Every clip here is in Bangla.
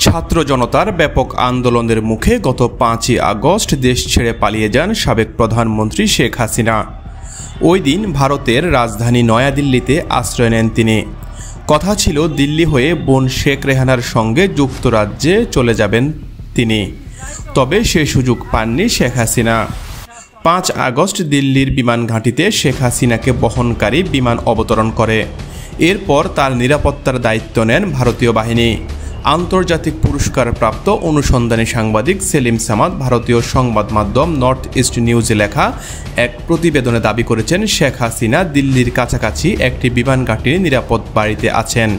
ছাত্র জনতার ব্যাপক আন্দোলনের মুখে গত 5ই আগস্ট দেশ ছেড়ে পালিয়ে যান সাবেক প্রধানমন্ত্রী শেখ হাসিনা। ওই দিন ভারতের রাজধানী নয়াদিল্লিতে আশ্রয় নেন তিনি। কথা ছিল দিল্লি হয়ে বোন শেখ রেহানার সঙ্গে যুক্তরাজ্যে চলে যাবেন তিনি, তবে সে সুযোগ পাননি শেখ হাসিনা। 5 আগস্ট দিল্লির বিমান ঘাঁটিতে শেখ হাসিনাকে বহনকারী বিমান অবতরণ করে। এরপর তার নিরাপত্তার দায়িত্ব নেন ভারতীয় বাহিনী। আন্তর্জাতিক পুরস্কারপ্রাপ্ত অনুসন্ধানী সাংবাদিক সেলিম সামাদ ভারতীয় সংবাদ মাধ্যম নর্থ ইস্ট নিউজে লেখা এক প্রতিবেদনে দাবি করেছেন, শেখ হাসিনা দিল্লির কাছাকাছি একটি বিমান ঘাঁটির নিরাপদ বাড়িতে আছেন।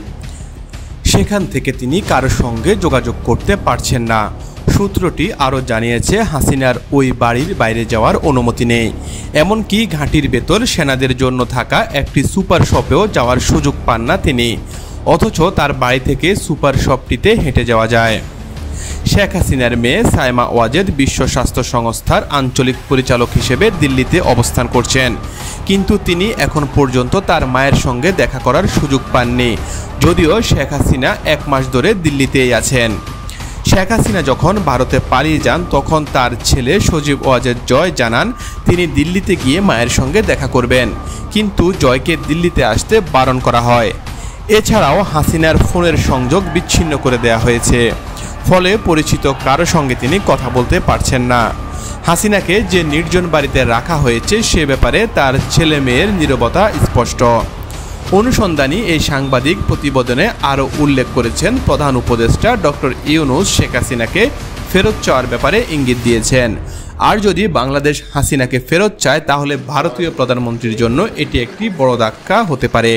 সেখান থেকে তিনি কারোর সঙ্গে যোগাযোগ করতে পারছেন না। সূত্রটি আরও জানিয়েছে, হাসিনার ওই বাড়ির বাইরে যাওয়ার অনুমতি নেই। এমনকি ঘাঁটির ভেতর সেনাদের জন্য থাকা একটি সুপার শপেও যাওয়ার সুযোগ পান না তিনি, অথচ তার বাড়ি থেকে সুপার শপটিতে হেঁটে যাওয়া যায়। শেখ হাসিনার মেয়ে সাইমা ওয়াজেদ বিশ্ব স্বাস্থ্য সংস্থার আঞ্চলিক পরিচালক হিসেবে দিল্লিতে অবস্থান করছেন, কিন্তু তিনি এখন পর্যন্ত তার মায়ের সঙ্গে দেখা করার সুযোগ পাননি, যদিও শেখ হাসিনা 1 মাস ধরে দিল্লিতেই আছেন। শেখ হাসিনা যখন ভারতে পালিয়ে যান তখন তার ছেলে সজীব ওয়াজেদ জয় জানান তিনি দিল্লিতে গিয়ে মায়ের সঙ্গে দেখা করবেন, কিন্তু জয়কে দিল্লিতে আসতে বারণ করা হয়। এছাড়াও হাসিনার ফোনের সংযোগ বিচ্ছিন্ন করে দেওয়া হয়েছে, ফলে পরিচিত কারো সঙ্গে তিনি কথা বলতে পারছেন না। হাসিনাকে যে নির্জন বাড়িতে রাখা হয়েছে সে ব্যাপারে তার ছেলে মেয়ের নীরবতা স্পষ্ট। অনুসন্ধানী এই সাংবাদিক প্রতিবেদনে আরও উল্লেখ করেছেন, প্রধান উপদেষ্টা ডক্টর ইউনূস শেখ হাসিনাকে ফেরত চাওয়ার ব্যাপারে ইঙ্গিত দিয়েছেন। আর যদি বাংলাদেশ হাসিনাকে ফেরত চায় তাহলে ভারতীয় প্রধানমন্ত্রীর জন্য এটি একটি বড় ধাক্কা হতে পারে।